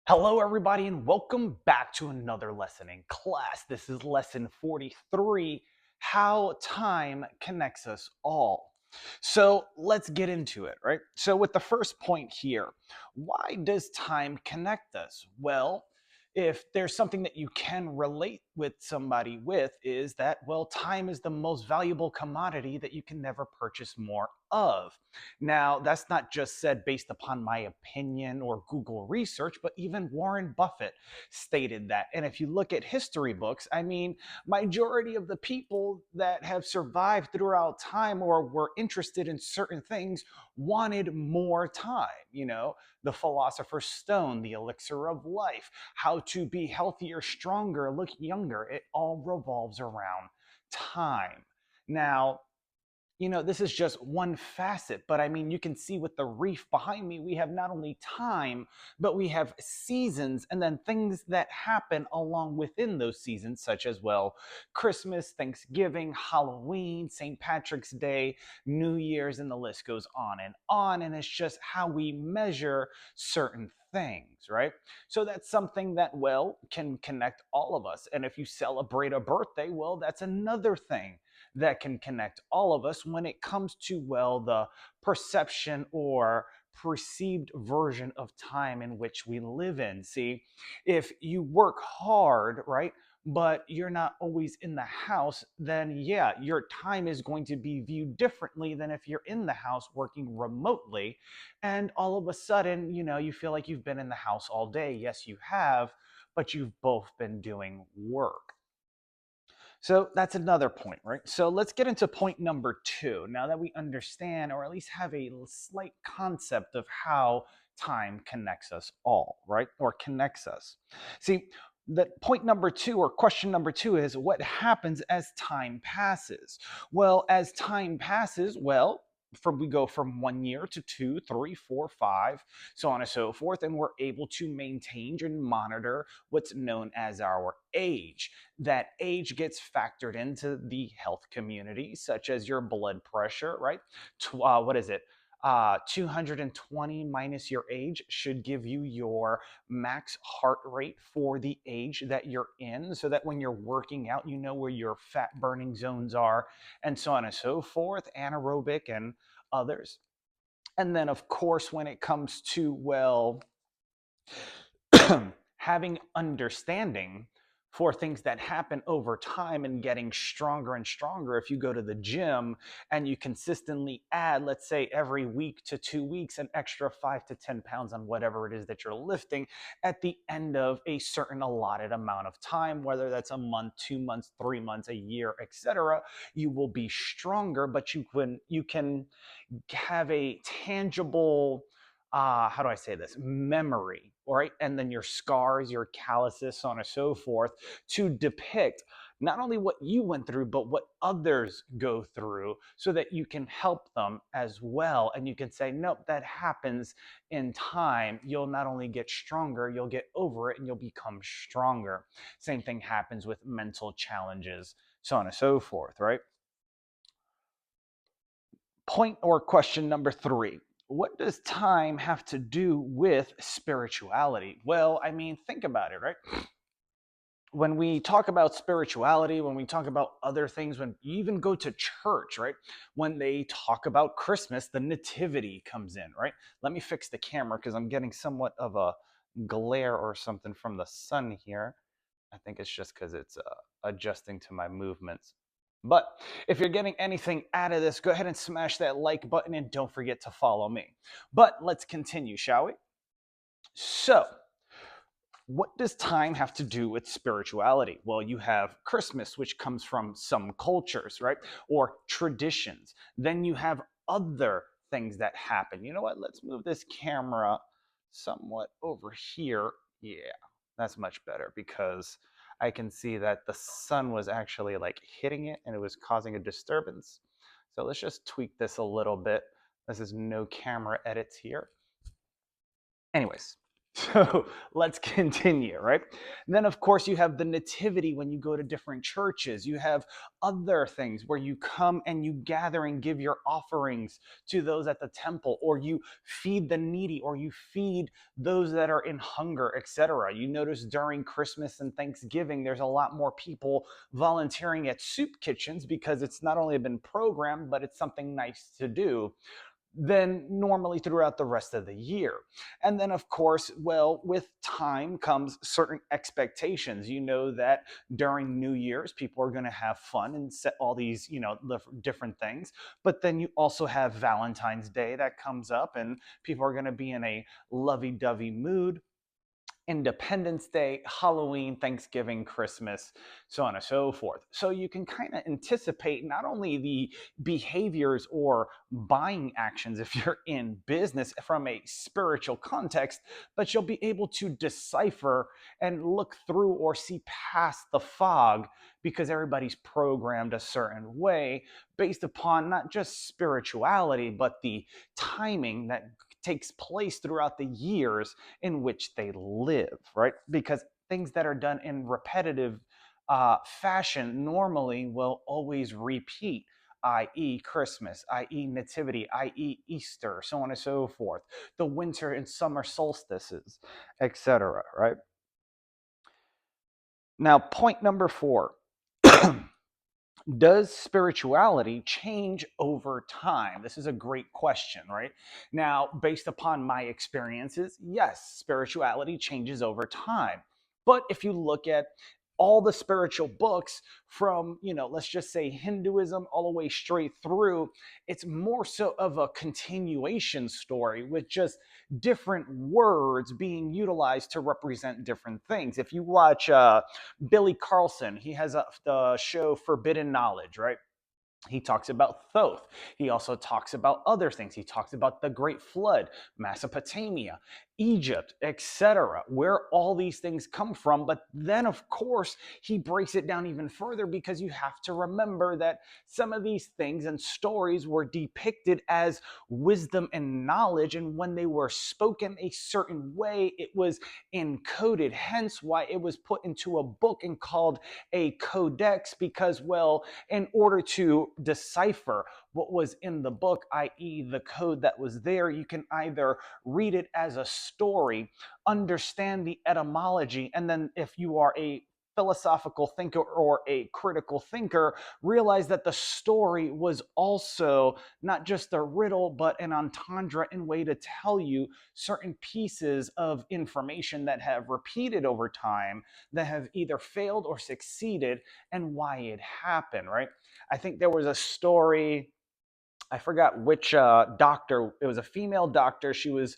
Hello, everybody, and welcome back to another lesson in class. This is lesson 43, How Time Connects Us All. So let's get into it, right? So, with the first point here, why does time connect us? Well, if there's something that you can relate with somebody with, is that, well, time is the most valuable commodity that you can never purchase more of. Now, that's not just said based upon my opinion or Google research, but even Warren Buffett stated that. And if you look at history books, majority of the people that have survived throughout time or were interested in certain things wanted more time. The Philosopher's Stone, the Elixir of Life, how to be healthier, stronger, look younger. It all revolves around time. Now, this is just one facet, but you can see with the reef behind me, we have not only time, but we have seasons and then things that happen along within those seasons, such as, well, Christmas, Thanksgiving, Halloween, St. Patrick's Day, New Year's, and the list goes on and on. And it's just how we measure certain things, right? So that's something that, well, can connect all of us. And if you celebrate a birthday, well, that's another thing that can connect all of us when it comes to, well, the perception or perceived version of time in which we live in. See, if you work hard, right, but you're not always in the house, then yeah, your time is going to be viewed differently than if you're in the house working remotely. And all of a sudden, you feel like you've been in the house all day. Yes, you have, but you've both been doing work. So that's another point, right? So let's get into point number two. Now that we understand, or at least have a slight concept of how time connects us all, right? Or connects us. See, that point number two, or question number two, is what happens as time passes? Well, as time passes, well, we go from 1 year to 2, 3, 4, 5, so on and so forth, and we're able to maintain and monitor what's known as our age. That age gets factored into the health community, such as your blood pressure, right? What is it? 220 minus your age should give you your max heart rate for the age that you're in, so that when you're working out, you know where your fat burning zones are, and so on and so forth, anaerobic and others. And then, of course, when it comes to, well, having understanding for things that happen over time and getting stronger and stronger. If you go to the gym and you consistently add, let's say every week to 2 weeks, an extra 5 to 10 pounds on whatever it is that you're lifting, at the end of a certain allotted amount of time, whether that's a month, 2 months, 3 months, a year, etc., you will be stronger. But you can have a tangible, how do I say this, memory, right? And then your scars, your calluses, so on and so forth, to depict not only what you went through, but what others go through, so that you can help them as well. And you can say, nope, that happens in time. You'll not only get stronger, you'll get over it and you'll become stronger. Same thing happens with mental challenges, so on and so forth, right? Point or question number three. What does time have to do with spirituality? Well, think about it, right? When we talk about spirituality, when we talk about other things, when you even go to church, right? When they talk about Christmas, the nativity comes in, right? Let me fix the camera because I'm getting somewhat of a glare or something from the sun here. I think it's just because it's adjusting to my movements. But if you're getting anything out of this, go ahead and smash that like button and don't forget to follow me. But let's continue, shall we? So, what does time have to do with spirituality? Well, you have Christmas, which comes from some cultures, right? Or traditions. Then you have other things that happen. You know what? Let's move this camera somewhat over here. Yeah, that's much better because I can see that the sun was actually like hitting it and it was causing a disturbance. So let's just tweak this a little bit. This is no camera edits here. Anyways, So let's continue, right? And then, of course, you have the nativity when you go to different churches. You have other things where you come and you gather and give your offerings to those at the temple, or you feed the needy, or you feed those that are in hunger, etc. You notice during Christmas and Thanksgiving, there's a lot more people volunteering at soup kitchens because it's not only been programmed, but it's something nice to do than normally throughout the rest of the year. And then, of course, well, with time comes certain expectations. You know that during New Year's, people are going to have fun and set all these, different things. But then you also have Valentine's Day that comes up, and people are going to be in a lovey dovey mood. Independence Day, Halloween, Thanksgiving, Christmas, so on and so forth. So you can kind of anticipate not only the behaviors or buying actions if you're in business from a spiritual context, but you'll be able to decipher and look through or see past the fog because everybody's programmed a certain way based upon not just spirituality, but the timing that takes place throughout the years in which they live, right? Because things that are done in repetitive fashion normally will always repeat, i.e., Christmas, i.e., Nativity, i.e., Easter, so on and so forth, the winter and summer solstices, etc., right? Now, point number 4. Does spirituality change over time? This is a great question, right? Now, based upon my experiences, yes, spirituality changes over time. But if you look at all the spiritual books from, let's just say Hinduism all the way straight through, it's more so of a continuation story with just different words being utilized to represent different things. If you watch Billy Carlson, he has the show Forbidden Knowledge, right? He talks about Thoth. He also talks about other things. He talks about the Great Flood, Mesopotamia, Egypt, etc., where all these things come from. But then, of course, he breaks it down even further because you have to remember that some of these things and stories were depicted as wisdom and knowledge. And when they were spoken a certain way, it was encoded. Hence, why it was put into a book and called a codex because, well, in order to decipher what was in the book, i.e., the code that was there, you can either read it as a story, understand the etymology, and then if you are a philosophical thinker or a critical thinker, realize that the story was also not just a riddle, but an entendre in way to tell you certain pieces of information that have repeated over time, that have either failed or succeeded, and why it happened, right? I think there was a story, I forgot which doctor. It was a female doctor. She was,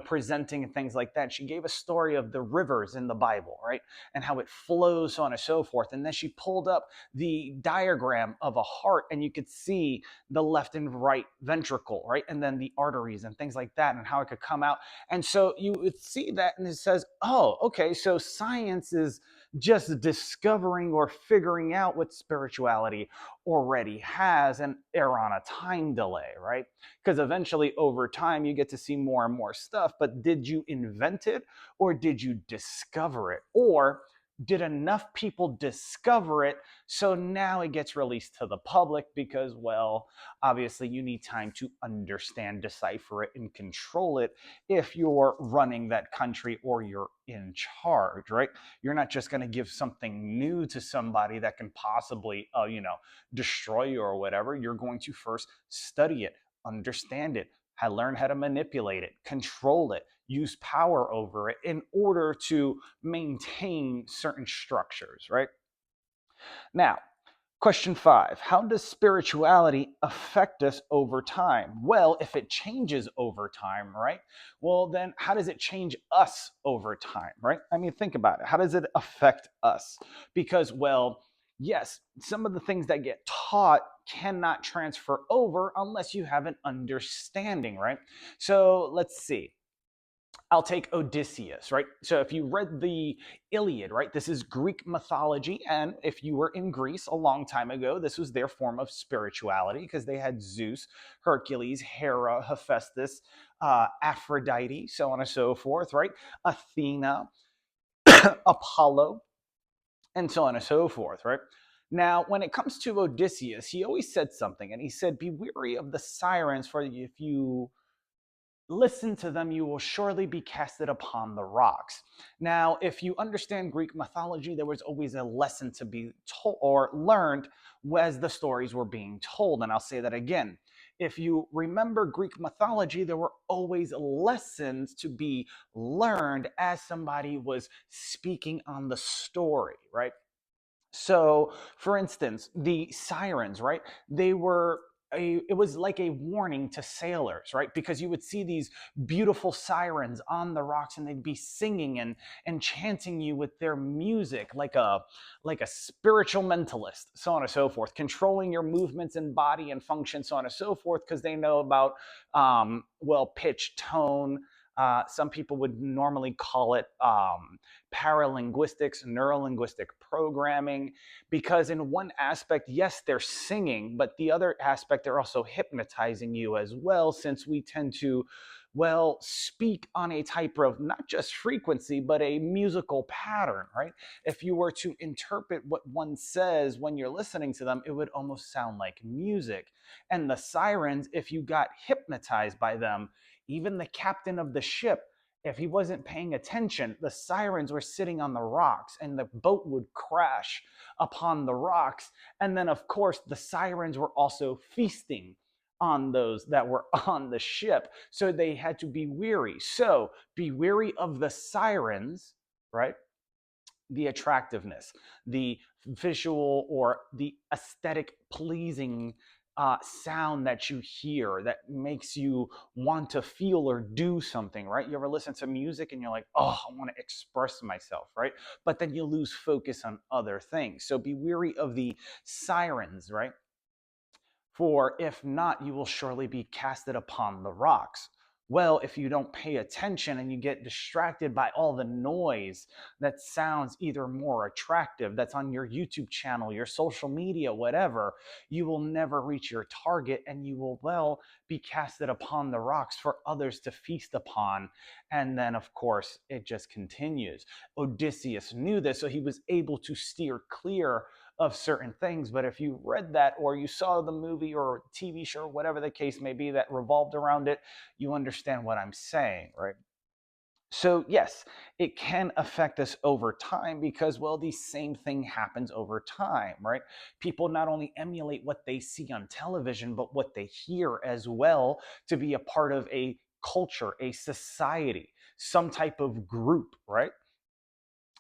presenting and things like that. She gave a story of the rivers in the Bible, right, and how it flows, so on and so forth. And then she pulled up the diagram of a heart, and you could see the left and right ventricle, right, and then the arteries and things like that, and how it could come out. And so you would see that, and it says, "Oh, okay, so science is just discovering or figuring out what spirituality already has, and are on a time delay," right? Because eventually over time you get to see more and more stuff, but did you invent it or did you discover it? Or did enough people discover it so now it gets released to the public because, well, obviously you need time to understand, decipher it, and control it if you're running that country or you're in charge, right? You're not just going to give something new to somebody that can possibly, destroy you or whatever. You're going to first study it, understand it, learn how to manipulate it, control it, use power over it in order to maintain certain structures, right? Now, question 5. How does spirituality affect us over time? Well, if it changes over time, right? Well, then how does it change us over time, right? I mean, think about it. How does it affect us? Because, well, yes, some of the things that get taught cannot transfer over unless you have an understanding, right? So let's see. I'll take Odysseus, right? So if you read the Iliad, right, this is Greek mythology. And if you were in Greece a long time ago, this was their form of spirituality because they had Zeus, Hercules, Hera, Hephaestus, Aphrodite, so on and so forth, right? Athena, Apollo, and so on and so forth, right? Now, when it comes to Odysseus, he always said something, and he said, "Be weary of the sirens, for if you listen to them, you will surely be casted upon the rocks." Now, if you understand Greek mythology, there was always a lesson to be told or learned as the stories were being told. And I'll say that again. If you remember Greek mythology, there were always lessons to be learned as somebody was speaking on the story, right? So, for instance, the sirens, right? They were it was like a warning to sailors, right? Because you would see these beautiful sirens on the rocks and they'd be singing and chanting you with their music like a spiritual mentalist, so on and so forth, controlling your movements and body and function, so on and so forth, because they know about pitch, tone. Some people would normally call it paralinguistics, neurolinguistic programming, because in one aspect, yes, they're singing, but the other aspect, they're also hypnotizing you as well, since we tend to, speak on a type of not just frequency, but a musical pattern, right? If you were to interpret what one says when you're listening to them, it would almost sound like music. And the sirens, if you got hypnotized by them, even the captain of the ship, if he wasn't paying attention, the sirens were sitting on the rocks and the boat would crash upon the rocks. And then, of course, the sirens were also feasting on those that were on the ship. So they had to be weary. So be weary of the sirens, right? The attractiveness, the visual or the aesthetic pleasing sound that you hear that makes you want to feel or do something, right? You ever listen to music and you're like, oh, I want to express myself, right? But then you lose focus on other things. So be weary of the sirens, right? For if not, you will surely be casted upon the rocks. Well, if you don't pay attention and you get distracted by all the noise that sounds either more attractive, that's on your YouTube channel, your social media, whatever, you will never reach your target and you will, be casted upon the rocks for others to feast upon. And then, of course, it just continues. Odysseus knew this, so he was able to steer clear of certain things. But if you read that or you saw the movie or TV show, whatever the case may be, that revolved around it, you understand what I'm saying, right? So, yes, it can affect us over time because, the same thing happens over time, right? People not only emulate what they see on television, but what they hear as well to be a part of a culture, a society, some type of group, right?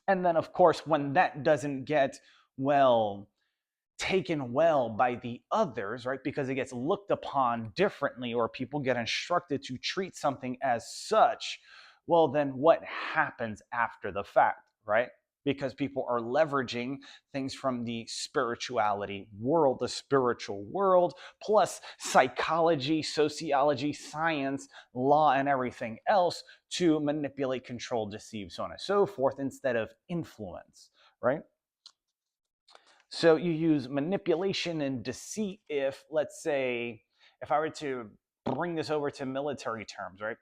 And then, of course, when that doesn't get, well, taken well by the others, right? Because it gets looked upon differently or people get instructed to treat something as such, then what happens after the fact, right? Because people are leveraging things from the spirituality world, the spiritual world, plus psychology, sociology, science, law, and everything else to manipulate, control, deceive, so on and so forth, instead of influence, right? So you use manipulation and deceit if, let's say, if I were to bring this over to military terms, right?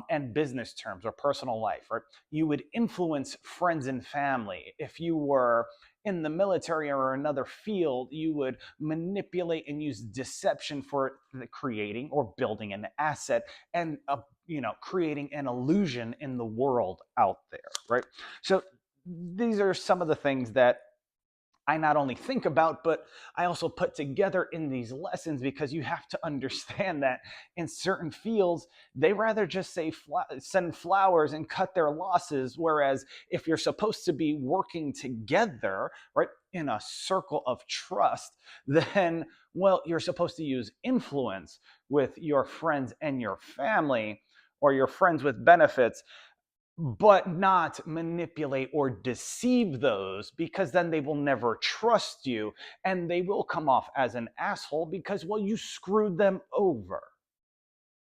And business terms or personal life, right? You would influence friends and family. If you were in the military or another field, you would manipulate and use deception for creating or building an asset and, creating an illusion in the world out there, right? So these are some of the things that I not only think about, but I also put together in these lessons because you have to understand that in certain fields, they rather just send flowers and cut their losses. Whereas if you're supposed to be working together, right, in a circle of trust, then, you're supposed to use influence with your friends and your family or your friends with benefits, but not manipulate or deceive those, because then they will never trust you and they will come off as an asshole because, you screwed them over.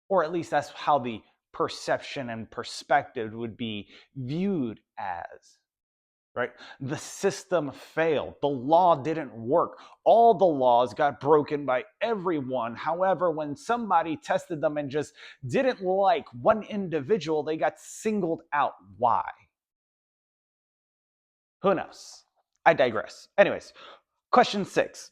Or at least that's how the perception and perspective would be viewed as, right? The system failed. The law didn't work. All the laws got broken by everyone. However, when somebody tested them and just didn't like one individual, they got singled out. Why? Who knows? I digress. Anyways, question 6.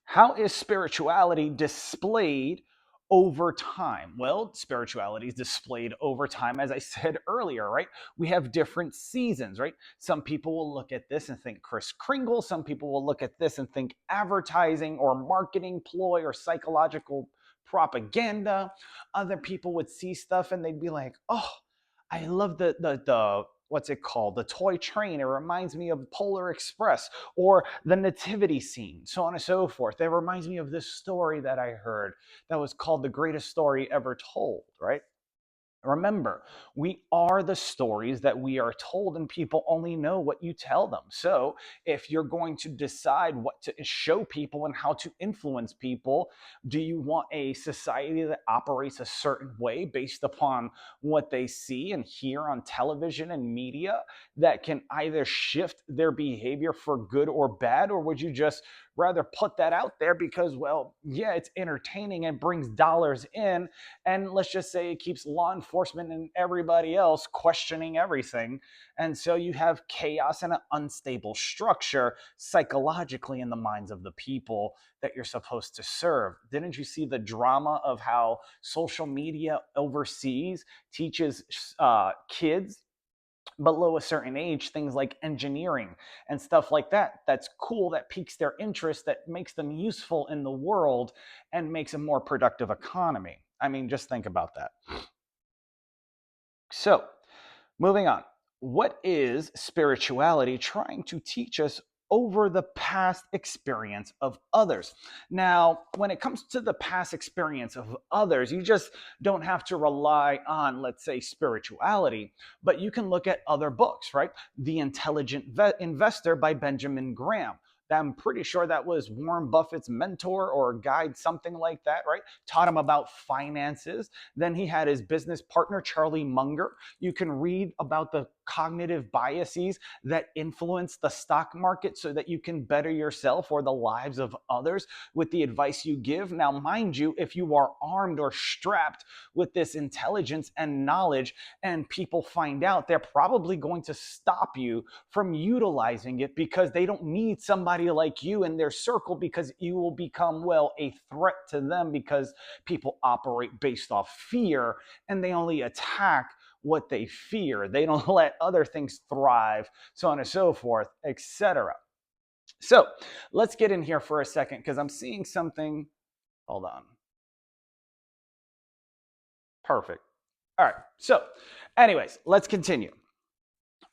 How is spirituality displayed over time? Well, spirituality is displayed over time, as I said earlier, right? We have different seasons, right? Some people will look at this and think Kris Kringle. Some people will look at this and think advertising or marketing ploy or psychological propaganda. Other people would see stuff and they'd be like, oh, I love the what's it called? The toy train. It reminds me of Polar Express or the nativity scene, so on and so forth. It reminds me of this story that I heard that was called The Greatest Story Ever Told, right? Remember, we are the stories that we are told, and people only know what you tell them. So, if you're going to decide what to show people and how to influence people, do you want a society that operates a certain way based upon what they see and hear on television and media that can either shift their behavior for good or bad? Or would you just rather put that out there because, well, yeah, it's entertaining and brings dollars in, and let's just say it keeps law enforcement and everybody else questioning everything. And so you have chaos and an unstable structure psychologically in the minds of the people that you're supposed to serve. Didn't you see the drama of how social media overseas teaches kids below a certain age things like engineering and stuff like that? That's cool, that piques their interest, that makes them useful in the world and makes a more productive economy. I mean, just think about that. So, moving on. What is spirituality trying to teach us over the past experience of others? Now, when it comes to the past experience of others, you just don't have to rely on, let's say, spirituality, but you can look at other books, right? The Intelligent Investor by Benjamin Graham. I'm pretty sure that was Warren Buffett's mentor or guide, something like that, right? Taught him about finances. Then he had his business partner, Charlie Munger. You can read about the cognitive biases that influence the stock market so that you can better yourself or the lives of others with the advice you give. Now, mind you, if you are armed or strapped with this intelligence and knowledge and people find out, they're probably going to stop you from utilizing it because they don't need somebody like you in their circle, because you will become, well, a threat to them, because people operate based off fear and they only attack what they fear. They don't let other things thrive, so on and so forth, etc. So let's get in here for a second because I'm seeing something. Hold on. Perfect. All right. So, anyways, let's continue.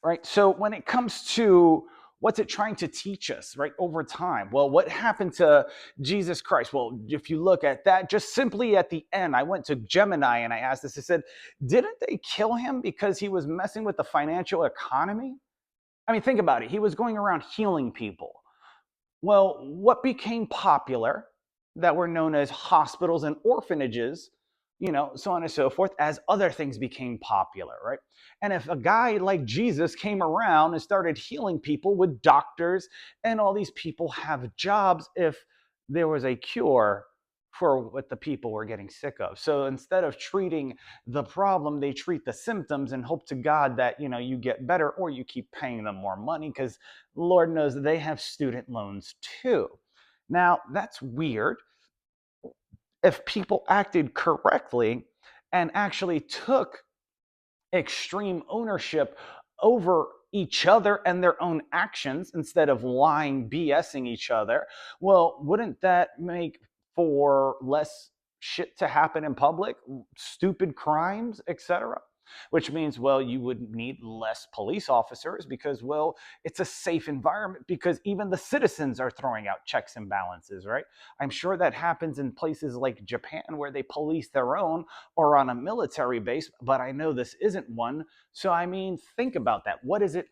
Right. So when it comes to what's it trying to teach us, right, over time? Well, what happened to Jesus Christ? Well, if you look at that, just simply at the end, I went to Gemini and I asked this. I said, didn't they kill him because he was messing with the financial economy? I mean, think about it. He was going around healing people. Well, what became popular that were known as hospitals and orphanages, so on and so forth, as other things became popular, right? And if a guy like Jesus came around and started healing people, would doctors and all these people have jobs if there was a cure for what the people were getting sick of? So instead of treating the problem, they treat the symptoms and hope to God that, you get better, or you keep paying them more money because Lord knows that they have student loans too. Now, that's weird. If people acted correctly and actually took extreme ownership over each other and their own actions instead of lying, BSing each other, well, wouldn't that make for less shit to happen in public, stupid crimes, etc.? Which means, well, you would need less police officers because, well, it's a safe environment because even the citizens are throwing out checks and balances, right? I'm sure that happens in places like Japan where they police their own, or on a military base, but I know this isn't one. So, I mean, think about that. What is it,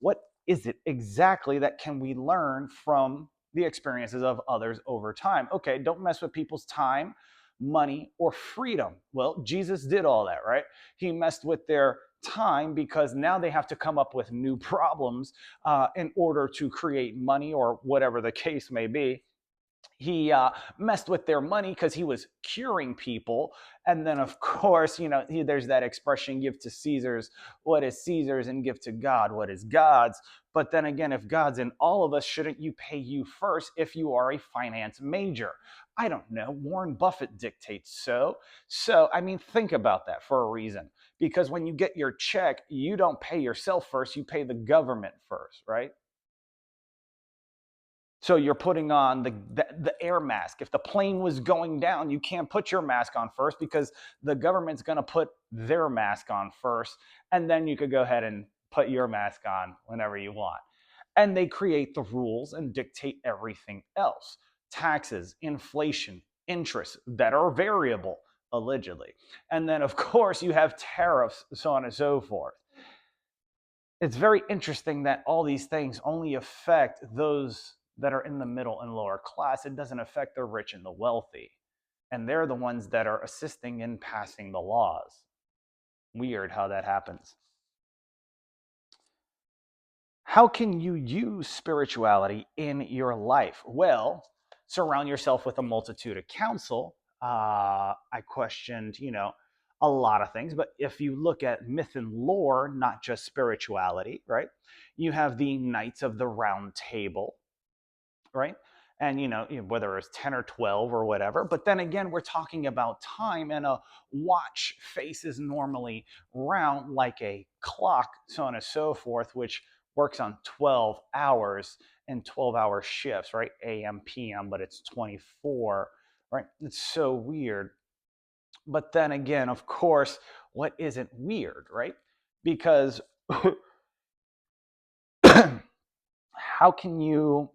what is it exactly that can we learn from the experiences of others over time? Okay, don't mess with people's time, money, or freedom. Well, Jesus did all that, right? He messed with their time because now they have to come up with new problems in order to create money or whatever the case may be. He messed with their money because he was curing people. And then, of course, there's that expression, give to Caesar's what is Caesar's and give to God what is God's. But then again, if God's in all of us, shouldn't you pay you first if you are a finance major? I don't know. Warren Buffett dictates so. So, I mean, think about that for a reason. Because when you get your check, you don't pay yourself first, you pay the government first, right? So you're putting on the air mask. If the plane was going down, you can't put your mask on first because the government's going to put their mask on first, and then you could go ahead and put your mask on whenever you want. And they create the rules and dictate everything else. Taxes, inflation, interest that are variable, allegedly. And then, of course, you have tariffs, so on and so forth. It's very interesting that all these things only affect those that are in the middle and lower class. It doesn't affect the rich and the wealthy. And they're the ones that are assisting in passing the laws. Weird how that happens. How can you use spirituality in your life? Well, surround yourself with a multitude of counsel. I questioned, a lot of things, but if you look at myth and lore, not just spirituality, right? You have the Knights of the Round Table, right? And whether it's 10 or 12 or whatever. But then again, we're talking about time, and a watch faces normally round like a clock, so on and so forth, which works on 12 hours and 12-hour shifts, right? AM, PM, but it's 24, right? It's so weird. But then again, of course, what isn't weird, right? Because how can you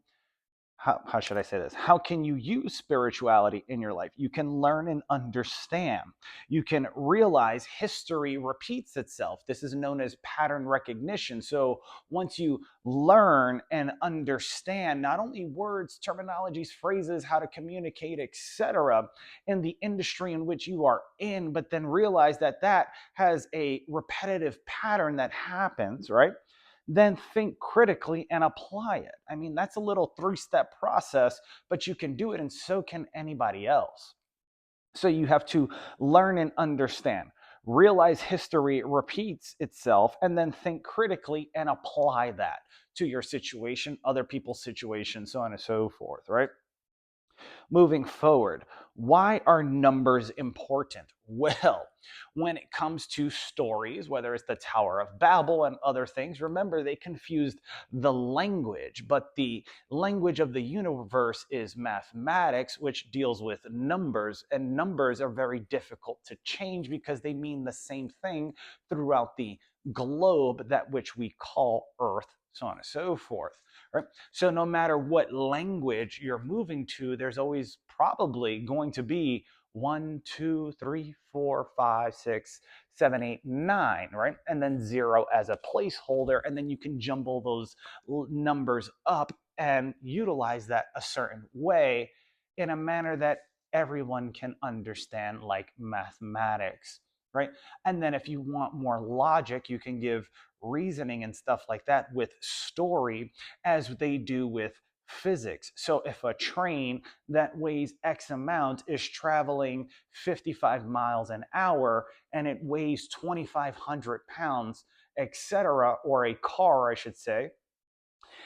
how should I say this? How can you use spirituality in your life? You can learn and understand. You can realize history repeats itself. This is known as pattern recognition. So once you learn and understand not only words, terminologies, phrases, how to communicate, etc., in the industry in which you are in, but then realize that that has a repetitive pattern that happens, right? Then think critically and apply it. I mean, that's a little 3-step process, but you can do it, and so can anybody else. So you have to learn and understand, realize history repeats itself, and then think critically and apply that to your situation, other people's situation, so on and so forth, right? Moving forward, why are numbers important? Well, when it comes to stories, whether it's the Tower of Babel and other things, remember they confused the language, but the language of the universe is mathematics, which deals with numbers, and numbers are very difficult to change because they mean the same thing throughout the globe, that which we call Earth, so on and so forth. Right? So no matter what language you're moving to, there's always probably going to be 1, 2, 3, 4, 5, 6, 7, 8, 9, right? And then 0 as a placeholder. And then you can jumble those numbers up and utilize that a certain way in a manner that everyone can understand, like mathematics, right? And then if you want more logic, you can give reasoning and stuff like that with story, as they do with physics. So if a train that weighs X amount is traveling 55 miles an hour and it weighs 2,500 pounds, etc., or a car, I should say,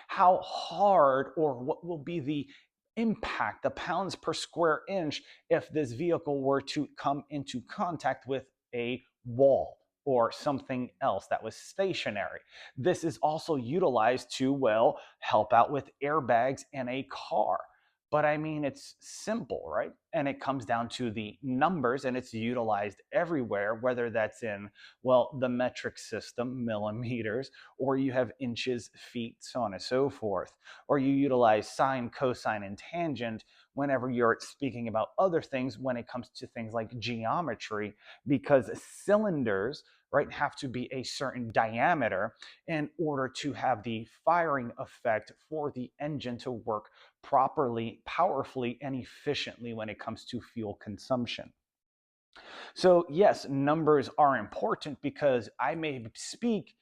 how hard or what will be the impact, the pounds per square inch, if this vehicle were to come into contact with a wall or something else that was stationary. This is also utilized to, well, help out with airbags in a car. But I mean, it's simple, right? And it comes down to the numbers, and it's utilized everywhere, whether that's in, well, the metric system, millimeters, or you have inches, feet, so on and so forth, or you utilize sine, cosine, and tangent whenever you're speaking about other things when it comes to things like geometry, because cylinders right, have to be a certain diameter in order to have the firing effect for the engine to work properly, powerfully, and efficiently when it comes to fuel consumption. So, yes, numbers are important because I may speak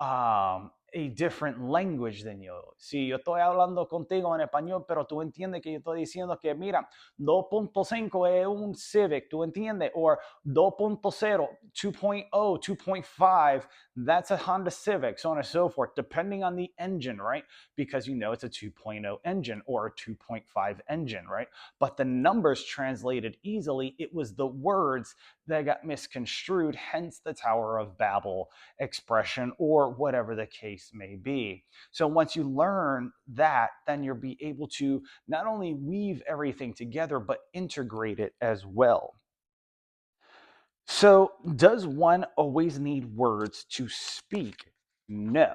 a different language than you. Si yo estoy hablando contigo en español, pero tú entiendes que yo estoy diciendo que, mira, 2.5 es un Civic, tú entiendes, o 2.0, 2.0, 2.5, that's a Honda Civic, so on and so forth, depending on the engine, right? Because you know it's a 2.0 engine or a 2.5 engine, right? But the numbers translated easily, it was the words that got misconstrued, hence the Tower of Babel expression or whatever the case may be. So once you learn that, then you'll be able to not only weave everything together, but integrate it as well. So, does one always need words to speak? No.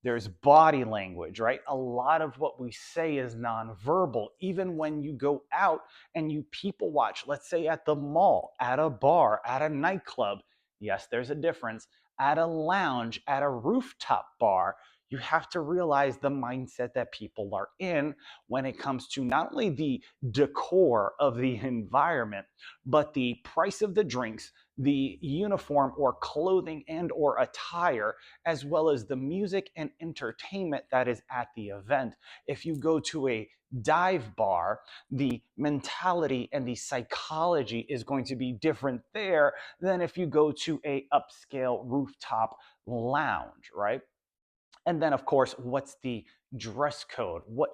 There's body language, right? A lot of what we say is nonverbal. Even when you go out and you people watch, let's say at the mall, at a bar, at a nightclub. Yes, there's a difference. At a lounge, at a rooftop bar, you have to realize the mindset that people are in when it comes to not only the decor of the environment, but the price of the drinks, the uniform or clothing and or attire, as well as the music and entertainment that is at the event. If you go to a dive bar, the mentality and the psychology is going to be different there than if you go to a upscale rooftop lounge, right? And then, of course, what's the dress code? What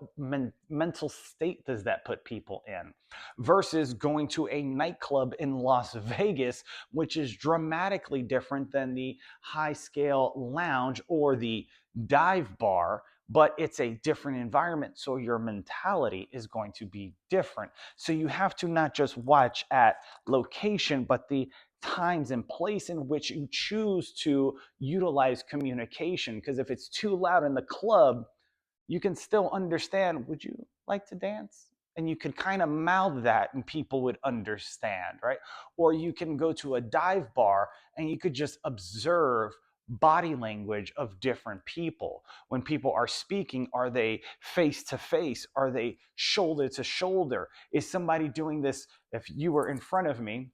mental state does that put people in? Versus going to a nightclub in Las Vegas, which is dramatically different than the high scale lounge or the dive bar, but it's a different environment. So your mentality is going to be different. So you have to not just watch at location, but the times and place in which you choose to utilize communication. Because if it's too loud in the club, you can still understand, would you like to dance? And you could kind of mouth that and people would understand, right? Or you can go to a dive bar and you could just observe body language of different people. When people are speaking, are they face to face? Are they shoulder to shoulder? Is somebody doing this? If you were in front of me,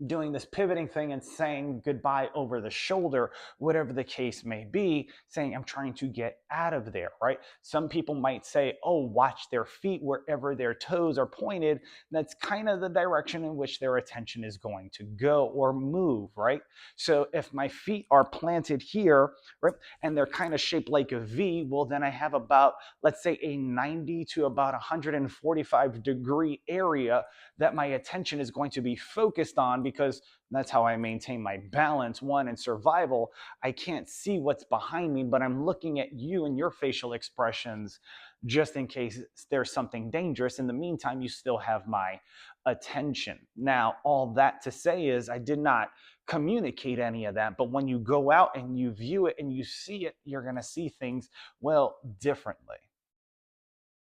doing this pivoting thing and saying goodbye over the shoulder, whatever the case may be, saying, I'm trying to get out of there, right? Some people might say, oh, watch their feet wherever their toes are pointed. That's kind of the direction in which their attention is going to go or move, right? So if my feet are planted here, right, and they're kind of shaped like a V, well, then I have about, let's say, a 90 to about 145-degree area that my attention is going to be focused on, because that's how I maintain my balance, one, in survival. I can't see what's behind me, but I'm looking at you and your facial expressions just in case there's something dangerous. In the meantime, you still have my attention. Now, all that to say is I did not communicate any of that, but when you go out and you view it and you see it, you're going to see things, well, differently.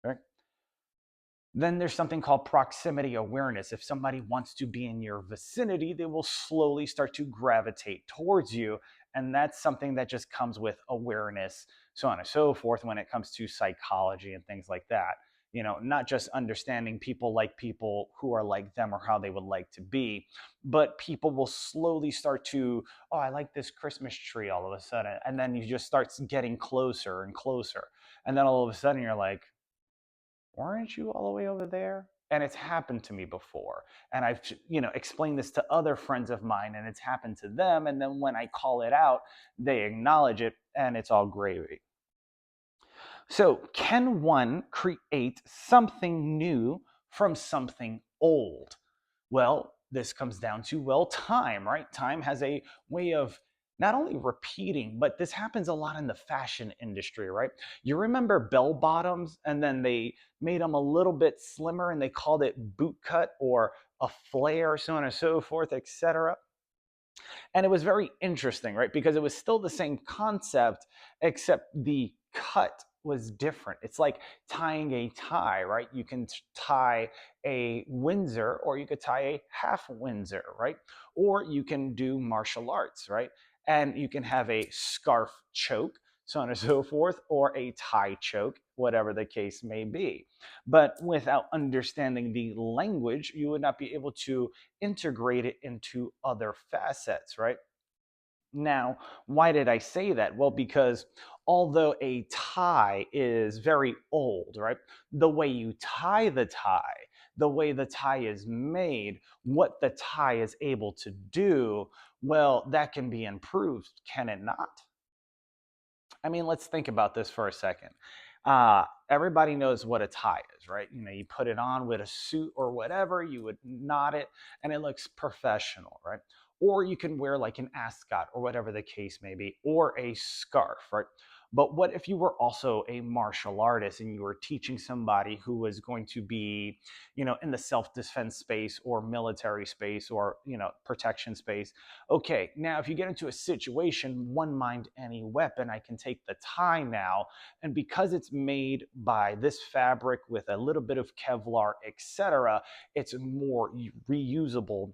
Right? Then there's something called proximity awareness. If somebody wants to be in your vicinity, they will slowly start to gravitate towards you. And that's something that just comes with awareness, so on and so forth, when it comes to psychology and things like that. You know, not just understanding people like people who are like them or how they would like to be, but people will slowly start to, oh, I like this Christmas tree all of a sudden. And then you just start getting closer and closer. And then all of a sudden you're like, weren't you all the way over there? And it's happened to me before. And I've, explained this to other friends of mine and it's happened to them. And then when I call it out, they acknowledge it and it's all gravy. So, can one create something new from something old? Well, this comes down to, well, time, right? Time has a way of not only repeating, but this happens a lot in the fashion industry, right? You remember bell bottoms, and then they made them a little bit slimmer and they called it boot cut or a flare, so on and so forth, etc. And it was very interesting, right? Because it was still the same concept, except the cut was different. It's like tying a tie, right? You can tie a Windsor or you could tie a half Windsor, right? Or you can do martial arts, right? And you can have a scarf choke, so on and so forth, or a tie choke, whatever the case may be. But without understanding the language, you would not be able to integrate it into other facets, right? Now, why did I say that? Well, because although a tie is very old, right? The way you tie the way the tie is made, what the tie is able to do, well, that can be improved, can it not? I mean, let's think about this for a second. Everybody knows what a tie is, right? You know, you put it on with a suit or whatever, you would knot it, and it looks professional, right? Or you can wear like an ascot or whatever the case may be, or a scarf, right? But what if you were also a martial artist and you were teaching somebody who was going to be, you know, in the self-defense space or military space or, you know, protection space? Okay, now if you get into a situation, one mind, any weapon, I can take the tie now, and because it's made by this fabric with a little bit of Kevlar, etc., it's more reusable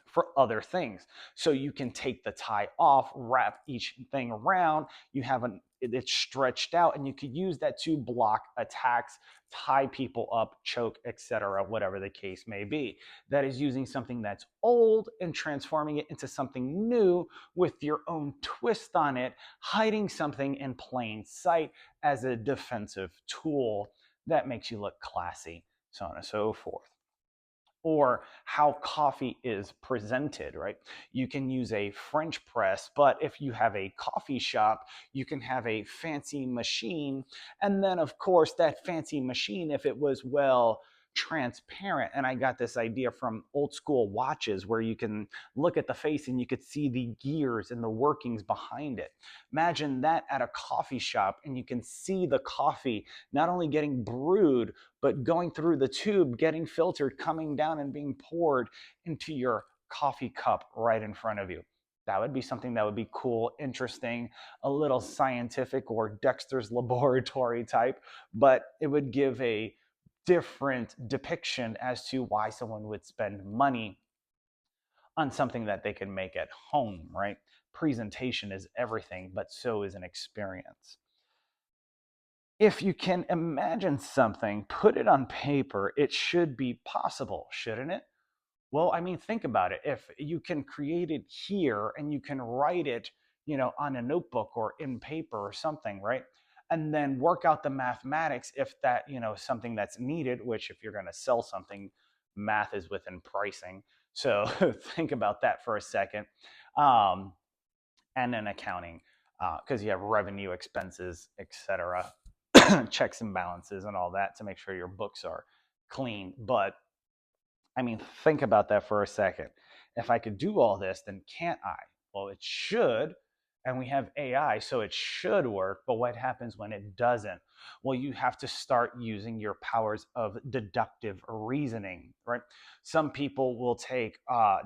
for other things. So you can take the tie off, wrap each thing around, you have it's stretched out, and you could use that to block attacks, tie people up, choke, etc., whatever the case may be. That is using something that's old and transforming it into something new with your own twist on it, hiding something in plain sight as a defensive tool that makes you look classy, so on and so forth. Or how coffee is presented, right? You can use a French press, but if you have a coffee shop, you can have a fancy machine. And then, of course, that fancy machine, if it was well transparent, and I got this idea from old school watches where you can look at the face and you could see the gears and the workings behind it. Imagine that at a coffee shop, and you can see the coffee not only getting brewed, but going through the tube, getting filtered, coming down and being poured into your coffee cup right in front of you. That would be something that would be cool, interesting, a little scientific or Dexter's laboratory type, but it would give a different depiction as to why someone would spend money on something that they can make at home, right? Presentation is everything, but so is an experience. If you can imagine something, put it on paper, it should be possible, shouldn't it? Well, I mean, think about it. If you can create it here and you can write it, you know, on a notebook or in paper or something, right? And then work out the mathematics if that, you know, something that's needed, which if you're going to sell something, math is within pricing. So think about that for a second. Um, and then accounting, because you have revenue, expenses, etc., checks and balances, and all that to make sure your books are clean. But I mean, think about that for a second. If I could do all this, then can't I? Well, it should. And we have AI, so it should work. But what happens when it doesn't? Well, you have to start using your powers of deductive reasoning, right? Some people will take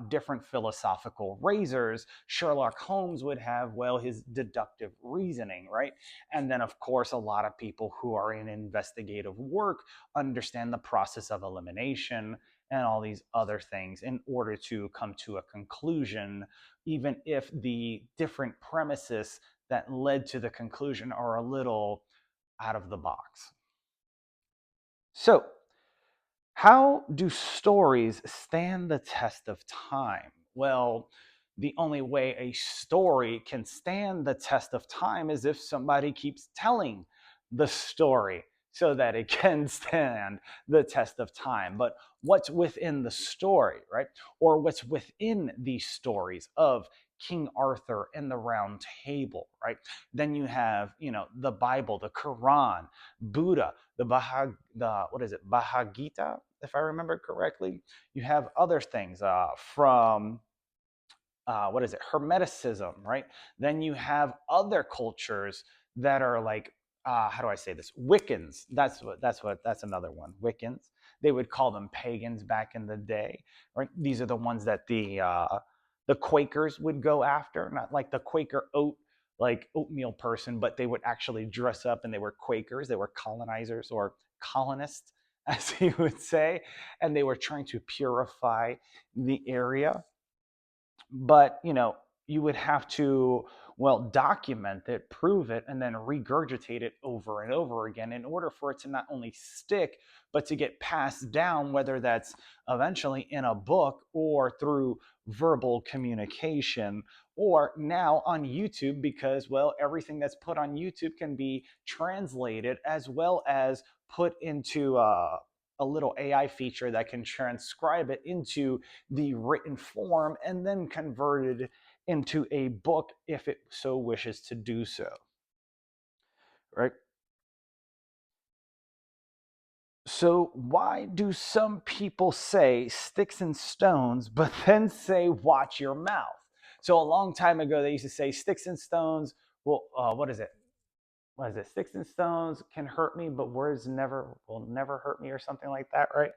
different philosophical razors. Sherlock Holmes would have, well, his deductive reasoning, right? And then, of course, a lot of people who are in investigative work understand the process of elimination and all these other things in order to come to a conclusion, even if the different premises that led to the conclusion are a little out of the box. So, how do stories stand the test of time? Well, the only way a story can stand the test of time is if somebody keeps telling the story so that it can stand the test of time. But what's within the story, right? Or what's within these stories of King Arthur and the Round Table, right? Then you have, you know, the Bible, the Quran, Buddha, the what is it, Bhagavad Gita, if I remember correctly. You have other things from what is it, Hermeticism, right? Then you have other cultures that are like, how do I say this, Wiccans. That's another one, Wiccans. They would call them pagans back in the day, right? These are the ones that the Quakers would go after, not like the Quaker oat like oatmeal person, but they would actually dress up and they were Quakers, they were colonizers or colonists, as he would say, and they were trying to purify the area. But you would have to, well, document it, prove it, and then regurgitate it over and over again in order for it to not only stick but to get passed down, whether that's eventually in a book or through verbal communication, or now on YouTube, because, well, everything that's put on YouTube can be translated as well as put into a little AI feature that can transcribe it into the written form and then converted into a book if it so wishes to do so. Right? So, why do some people say sticks and stones, but then say watch your mouth? So, a long time ago, they used to say sticks and stones. Well, what is it? What is it? Sticks and stones can hurt me, but words never will never hurt me, or something like that, right?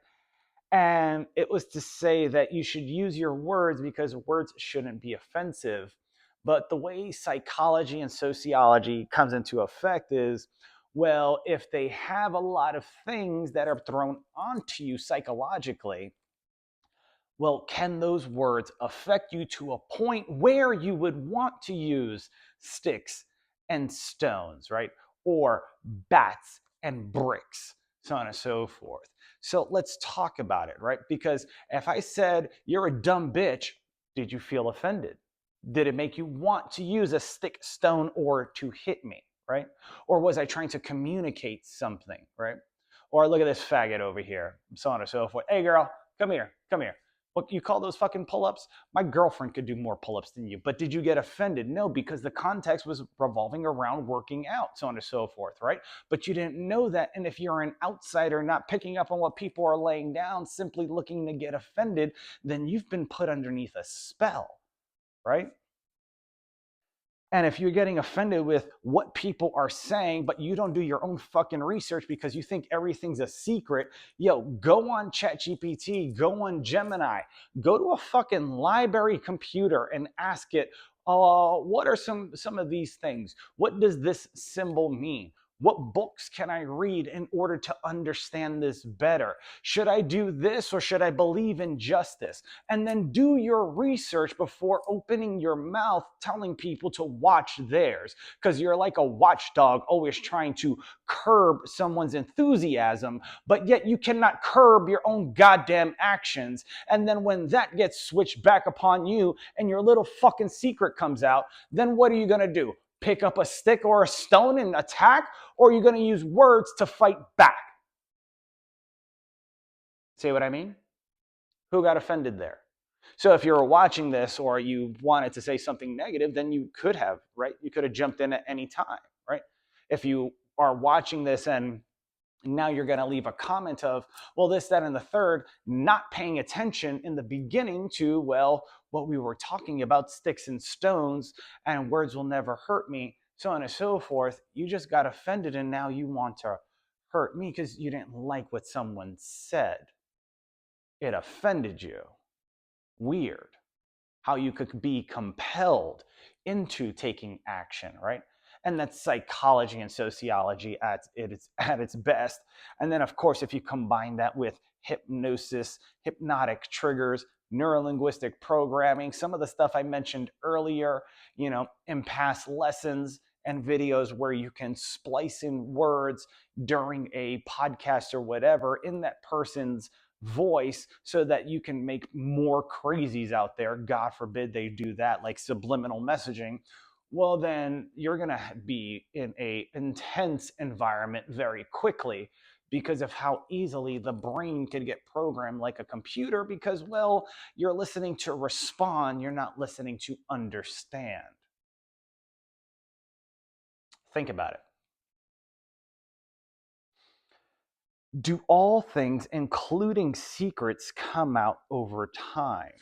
And it was to say that you should use your words because words shouldn't be offensive. But the way psychology and sociology comes into effect is, well, if they have a lot of things that are thrown onto you psychologically, well, can those words affect you to a point where you would want to use sticks and stones, right? Or bats and bricks, so on and so forth. So let's talk about it, right? Because if I said, you're a dumb bitch, did you feel offended? Did it make you want to use a stick, stone, or to hit me, right? Or was I trying to communicate something, right? Or look at this faggot over here, so on and so forth. Hey, girl, come here, come here. What you call those fucking pull-ups? My girlfriend could do more pull-ups than you. But did you get offended? No, because the context was revolving around working out, so on and so forth, right? But you didn't know that. And if you're an outsider not picking up on what people are laying down, simply looking to get offended, then you've been put underneath a spell, right? And if you're getting offended with what people are saying, but you don't do your own fucking research because you think everything's a secret, yo, go on ChatGPT, go on Gemini, go to a fucking library computer and ask it, what are some of these things? What does this symbol mean? What books can I read in order to understand this better? Should I do this or should I believe in justice? And then do your research before opening your mouth telling people to watch theirs, because you're like a watchdog always trying to curb someone's enthusiasm, but yet you cannot curb your own goddamn actions. And then when that gets switched back upon you and your little fucking secret comes out, then what are you going to do? Pick up a stick or a stone and attack? Or are you going to use words to fight back? See what I mean? Who got offended there? So if you were watching this or you wanted to say something negative, then you could have, right? You could have jumped in at any time, right? If you are watching this and now you're going to leave a comment of, well, this, that, and the third, not paying attention in the beginning to, well, what we were talking about, sticks and stones, and words will never hurt me, so on and so forth. You just got offended and now you want to hurt me because you didn't like what someone said. It offended you. Weird how you could be compelled into taking action, right? And that's psychology and sociology at its best. And then, of course, if you combine that with hypnosis, hypnotic triggers, neurolinguistic programming, some of the stuff I mentioned earlier, in past lessons and videos where you can splice in words during a podcast or whatever in that person's voice so that you can make more crazies out there. God forbid they do that, like subliminal messaging. Well, then you're going to be in a intense environment very quickly because of how easily the brain could get programmed like a computer because, well, you're listening to respond, you're not listening to understand. Think about it. Do all things, including secrets, come out over time?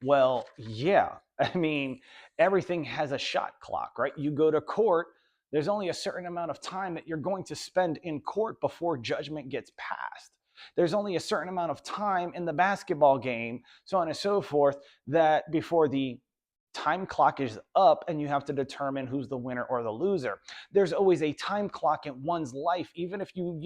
Well, yeah. I mean, everything has a shot clock, right? You go to court, there's only a certain amount of time that you're going to spend in court before judgment gets passed. There's only a certain amount of time in the basketball game, so on and so forth, that before the time clock is up and you have to determine who's the winner or the loser. There's always a time clock in one's life, even if you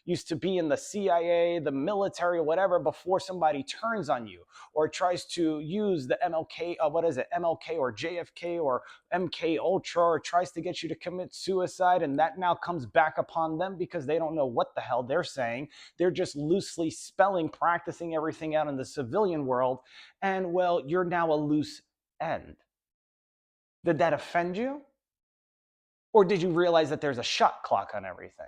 used to be in the CIA, the military, or whatever, before somebody turns on you or tries to use the MLK, MLK or JFK or MK Ultra, or tries to get you to commit suicide, and that now comes back upon them because they don't know what the hell they're saying. They're just loosely spelling, practicing everything out in the civilian world, and well, you're now a loose end. Did that offend you? Or did you realize that there's a shot clock on everything?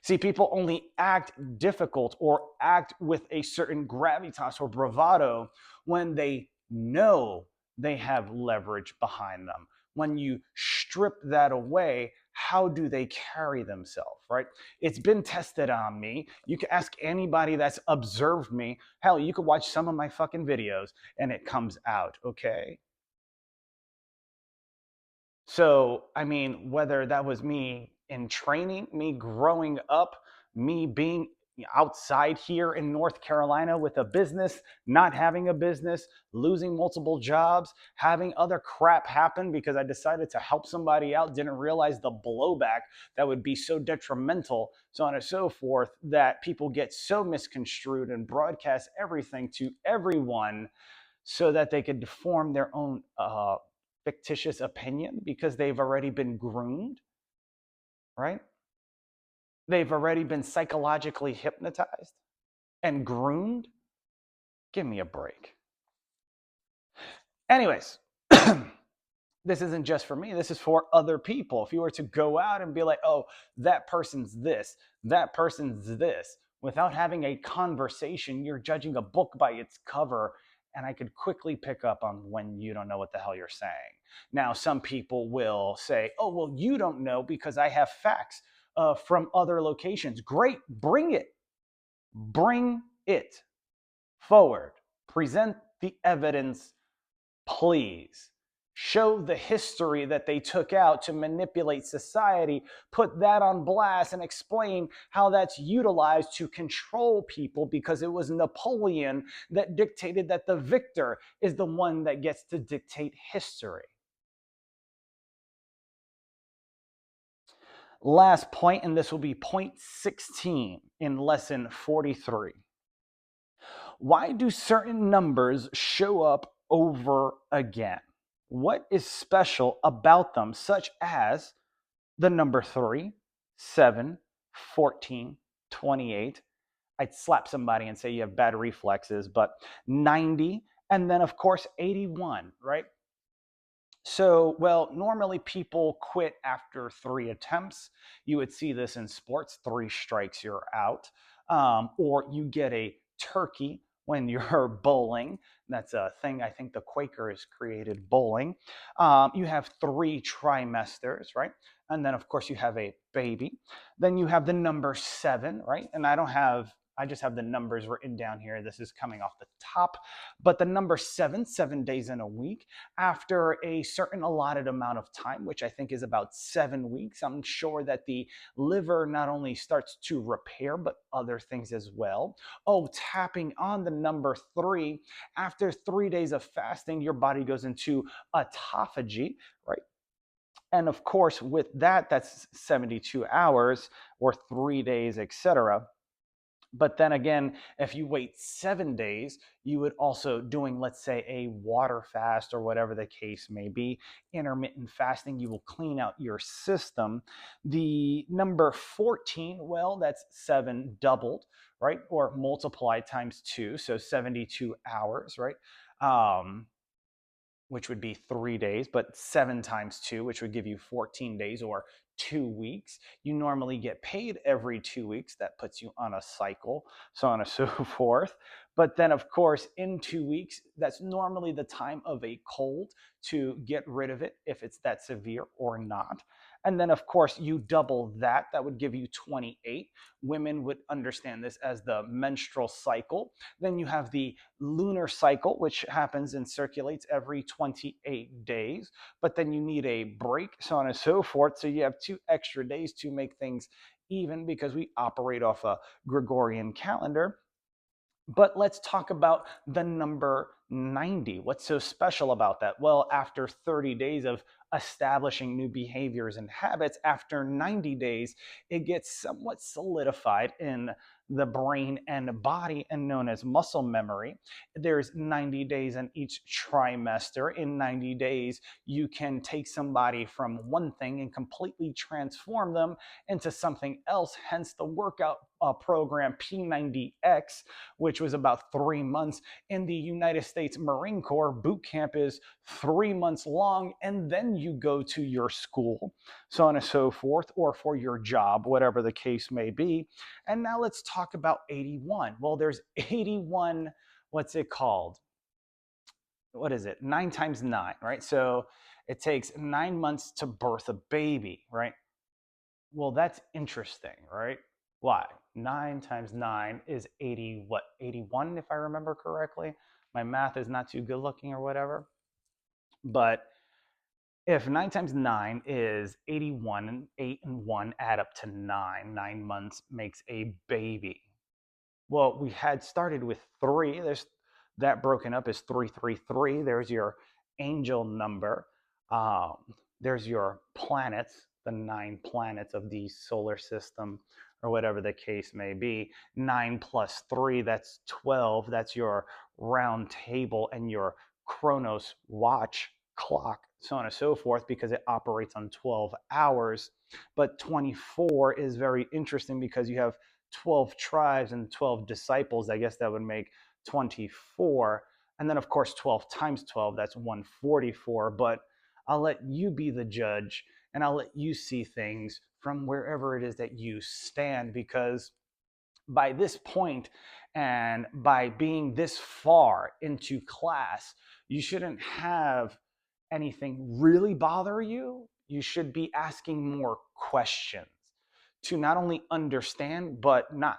See, people only act difficult or act with a certain gravitas or bravado when they know they have leverage behind them. When you strip that away, how do they carry themselves, right? It's been tested on me. You can ask anybody that's observed me. Hell, you could watch some of my fucking videos and it comes out, okay? So, I mean, whether that was me in training, me growing up, me being outside here in North Carolina with a business, not having a business, losing multiple jobs, having other crap happen because I decided to help somebody out, didn't realize the blowback that would be so detrimental, so on and so forth, that people get so misconstrued and broadcast everything to everyone so that they could form their own fictitious opinion because they've already been groomed, right? They've already been psychologically hypnotized and groomed. Give me a break. Anyways, this isn't just for me. This is for other people. If you were to go out and be like, oh, that person's this, that person's this, without having a conversation, you're judging a book by its cover. And I could quickly pick up on when you don't know what the hell you're saying. Now, some people will say, oh, well, you don't know because I have facts from other locations. Great, bring it. Bring it forward. Present the evidence, please. Show the history that they took out to manipulate society, put that on blast, and explain how that's utilized to control people, because it was Napoleon that dictated that the victor is the one that gets to dictate history. Last point, and this will be point 16 in lesson 43. Why do certain numbers show up over again? What is special about them, such as the number 3, 7, 14, 28? I'd slap somebody and say you have bad reflexes, but 90, and then of course 81, right? So, well, normally people quit after 3 attempts. You would see this in sports: 3 strikes, you're out. Or you get a turkey when you're bowling. That's a thing I think the Quakers created, bowling. You have 3 trimesters, right? And then, of course, you have a baby. Then you have the number 7, right? And I just have the numbers written down here. This is coming off the top. But the number 7, 7 days in a week, after a certain allotted amount of time, which I think is about 7 weeks, I'm sure that the liver not only starts to repair, but other things as well. Oh, tapping on the number 3, after 3 days of fasting, your body goes into autophagy, right? And of course, with that, that's 72 hours or 3 days, etc. But then again, if you wait 7 days, you would also doing, let's say, a water fast or whatever the case may be, intermittent fasting, you will clean out your system. The number 14, well, that's 7 doubled, right? Or multiplied times 2, so 72 hours, right? Which would be 3 days, but 7 times 2, which would give you 14 days or 2 weeks. You normally get paid every 2 weeks. That puts you on a cycle, so on and so forth. But then, of course, in 2 weeks, that's normally the time of a cold to get rid of it, if it's that severe or not. And then, of course, you double that. That would give you 28. Women would understand this as the menstrual cycle. Then you have the lunar cycle, which happens and circulates every 28 days. But then you need a break, so on and so forth. So you have 2 extra days to make things even, because we operate off a Gregorian calendar. But let's talk about the number 90. What's so special about that? Well, after 30 days of establishing new behaviors and habits, after 90 days, it gets somewhat solidified in the brain and body and known as muscle memory. There's 90 days in each trimester. In 90 days, you can take somebody from one thing and completely transform them into something else, hence the workout program P90X, which was about 3 months. In the United States Marine Corps, boot camp is 3 months long, and then you go to your school, so on and so forth, or for your job, whatever the case may be. And now let's talk about 81. Well, there's 81, what's it called? What is it? 9 times 9, right? So it takes 9 months to birth a baby, right? Well, that's interesting, right? Why? 9 times 9 is 80, what, 81, if I remember correctly? My math is not too good looking or whatever. But if 9 times 9 is 81, and 8 and 1 add up to 9, 9 months makes a baby. Well, we had started with 3. There's that broken up is 333. There's your angel number. Um, there's your planets, the 9 planets of the solar system, or whatever the case may be. 9 plus 3, that's 12. That's your round table and your Chronos watch clock, so on and so forth, because it operates on 12 hours. But 24 is very interesting because you have 12 tribes and 12 disciples. I guess that would make 24. And then, of course, 12 times 12, that's 144. But I'll let you be the judge and I'll let you see things from wherever it is that you stand, because by this point and by being this far into class, you shouldn't have anything really bother you. You should be asking more questions to not only understand, but not,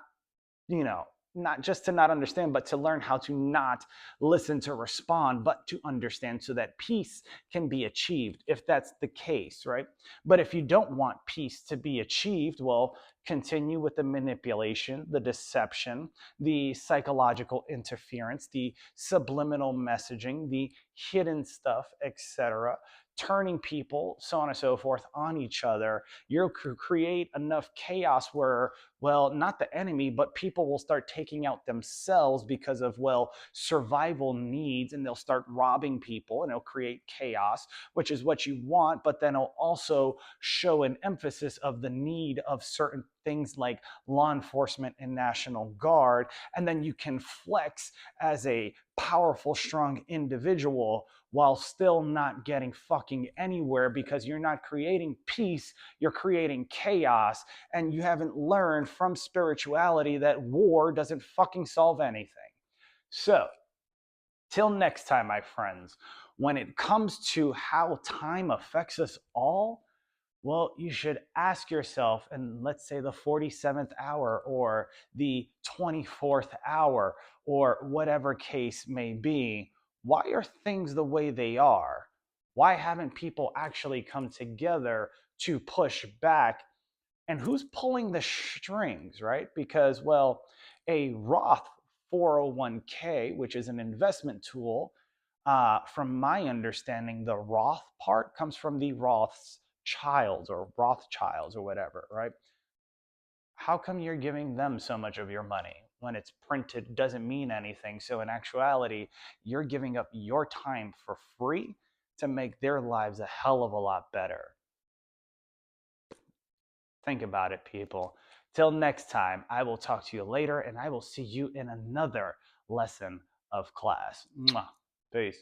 you know, not just to not understand, but to learn how to not listen to respond, but to understand so that peace can be achieved, if that's the case, right? But if you don't want peace to be achieved, well, continue with the manipulation, the deception, the psychological interference, the subliminal messaging, the hidden stuff, etc., turning people, so on and so forth, on each other. You'll create enough chaos where, well, not the enemy, but people will start taking out themselves because of, well, survival needs, and they'll start robbing people, and it'll create chaos, which is what you want. But then it'll also show an emphasis of the need of certain things like law enforcement and National Guard. And then you can flex as a powerful, strong individual while still not getting fucking anywhere, because you're not creating peace, you're creating chaos. And you haven't learned from spirituality that war doesn't fucking solve anything. So, till next time, my friends, when it comes to how time affects us all, well, you should ask yourself, and let's say the 47th hour or the 24th hour or whatever case may be, why are things the way they are? Why haven't people actually come together to push back? And who's pulling the strings, right? Because, well, a Roth 401k, which is an investment tool, from my understanding, the Roth part comes from the Rothschilds or whatever, right? How come you're giving them so much of your money? When it's printed, doesn't mean anything. So in actuality, you're giving up your time for free to make their lives a hell of a lot better. Think about it, people. Till next time, I will talk to you later, and I will see you in another lesson of class. Mwah. Peace.